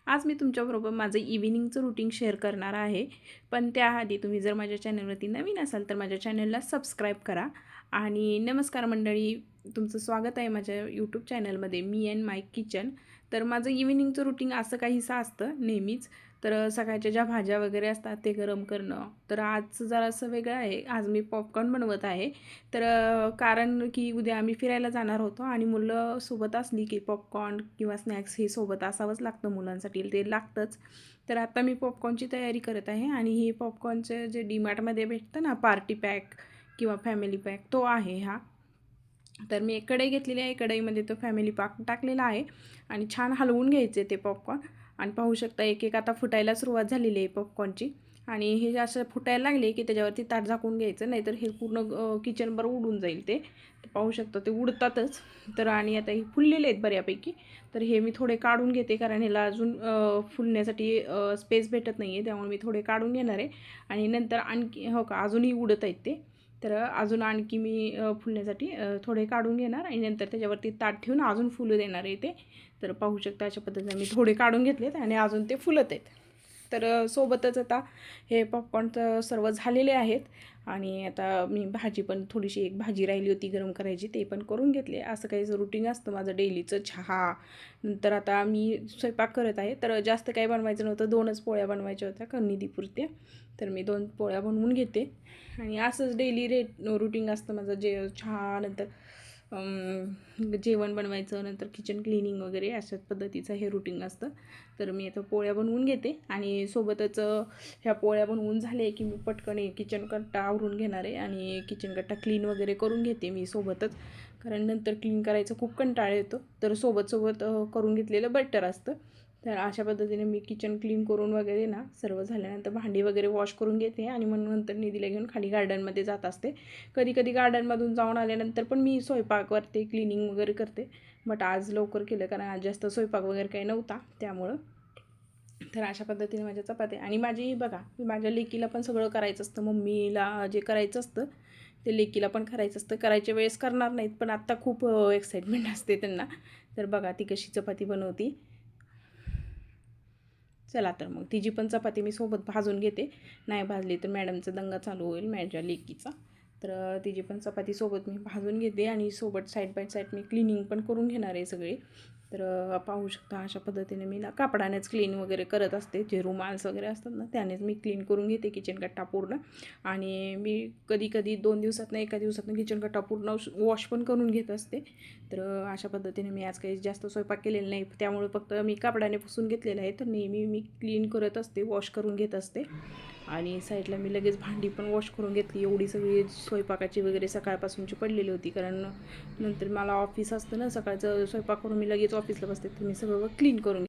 आज मी तुमच्याबरोबर माझं इव्हिनिंगचं रूटीन शेअर करणार आहे. पण त्याआधी तुम्ही जर माझ्या चॅनलवरती नवीन असाल तर माझ्या चॅनलला सबस्क्राईब करा. आणि नमस्कार मंडळी, तुमचं स्वागत आहे माझ्या यूट्यूब चॅनलमध्ये मी अँड माय किचन. तर माझं इव्हिनिंगचं रूटीन असं काहीसं असतं नेहमीच. तर सकाळच्या ज्या भाज्या वगैरे असतात ते गरम करणं. तर आज जरासं वेगळं आहे, आज मी पॉपकॉर्न बनवत आहे. तर कारण की उद्या आम्ही फिरायला जाणार होतो आणि मुलं सोबत असली की पॉपकॉर्न किंवा स्नॅक्स हे सोबत असावंच लागतं, मुलांसाठी ते लागतंच. तर आता मी पॉपकॉर्नची तयारी करत आहे आणि हे पॉपकॉर्नचं जे डीमार्टमध्ये भेटतं ना, पार्टी पॅक किंवा फॅमिली पॅक, तो आहे हा. तर मी एक कढई घेतलेली आहे, कढईमध्ये तो फॅमिली पॅक टाकलेला आहे आणि छान हलवून घ्यायचे ते पॉपकॉर्न. आणि पाहू शकता एक एक आता फुटायला सुरुवात झालेली आहे पॉपकॉर्नची. आणि हे असं फुटायला लागले की त्याच्यावरती ताट झाकून घ्यायचं, नाहीतर हे पूर्ण किचनभर उडून जाईल ते. पाहू शकता ते उडतातच. तर आणि आता हे फुललेले आहेत बऱ्यापैकी. तर हे मी थोडे काढून घेते, कारण ह्याला अजून फुलण्यासाठी स्पेस भेटत नाही आहे, त्यामुळे मी थोडे काढून घेणार आहे. आणि नंतर आणखी हो का अजूनही उडत आहेत ते. तर अजून आणखी मी फुलण्यासाठी थोडे काढून घेणार आणि नंतर त्याच्यावरती ताट ठेवून अजून फुलं देणार आहे ते. तर पाहू शकता अशा पद्धतीने मी थोडे काढून घेतलेत आणि अजून ते फुलत आहेत. तर सोबतच आता हे पॉपकॉर्न तर सर्व झालेले आहेत. आणि आता मी भाजी पण थोडीशी एक भाजी राहिली होती गरम करायची, ते पण करून घेतले. असं काही रुटीन असतं माझं डेलीचं. चहा नंतर आता मी स्वयंपाक करत आहे. तर जास्त काही बनवायचं नव्हतं, 2च पोळ्या बनवायच्या होत्या कन्निदीपुरत्या. तर मी 2 पोळ्या बनवून घेते. आणि असंच डेली रुटीन असतं माझं. चहा नंतर जेवण बनवायचं, नंतर किचन क्लिनिंग वगैरे अशाच पद्धतीचं हे रुटीन असतं. तर मी आता पोळ्या बनवून घेते आणि सोबतच ह्या पोळ्या बनवून झाले की मी पटकन किचन कट्टा आवरून घेणार आहे आणि किचन कट्टा क्लीन वगैरे करून घेते मी सोबतच. कारण नंतर क्लीन करायचं खूप कंटाळा येतो, तर सोबत करून घेतलेलं बेटर असतं. तर अशा पद्धतीने मी किचन क्लीन करून वगैरे ना सर्व झाल्यानंतर भांडी वगैरे वॉश करून घेते आणि मग नंतर निधीला घेऊन खाली गार्डनमध्ये जात असते. कधी कधी गार्डनमधून जाऊन आल्यानंतर पण मी स्वयंपाक करते, क्लिनिंग वगैरे करते. बट आज लवकर केलं, कारण आज जास्त स्वयंपाक वगैरे काही नव्हता त्यामुळं. तर अशा पद्धतीने माझ्या चपात्या. आणि माझी बघा, माझ्या लेकीला पण सगळं करायचं असतं, मम्मीला जे करायचं असतं ते लेकीला पण करायचं असतं. करायच्या वेळेस करणार नाहीत, पण आत्ता खूप एक्साइटमेंट असते त्यांना. तर बघा ती कशी चपाती बनवती. चला तर मग तिची पण चपाती मी सोबत भाजून घेते. नाही भाजली तर मॅडमचा दंगा चालू होईल माझ्या लेकीचा. तर तिची पण चपाती सोबत मी भाजून घेते आणि सोबत side by side me cleaning पण करून घेणार आहे सगळी. तर पाहू शकता अशा पद्धतीने मी ना कापडानेच क्लीन वगैरे करत असते. जे रुमाल्स वगैरे असतात ना त्यानेच मी क्लीन करून घेते किचन कट्टा पूर्ण. आणि मी कधी कधी 2 दिवसातनं एका दिवसातनं किचन कट्टा पूर्ण वॉश पण करून घेत असते. तर अशा पद्धतीने मी आज काही जास्त स्वयंपाक केलेला नाही, त्यामुळे फक्त मी कापडाने पुसून घेतलेलं आहे. तर नेहमी मी क्लीन करत असते, वॉश करून घेत असते. आणि साईडला मी लगेच भांडी पण वॉश करून घेतली. एवढी सगळी स्वयंपाकाची वगैरे सकाळपासूनची पडलेली होती, कारण नंतर मला ऑफिस असतं ना सकाळचं. स्वयंपाक करून मी लगेच ऑफिसला बसते, तर मी सगळं क्लीन करून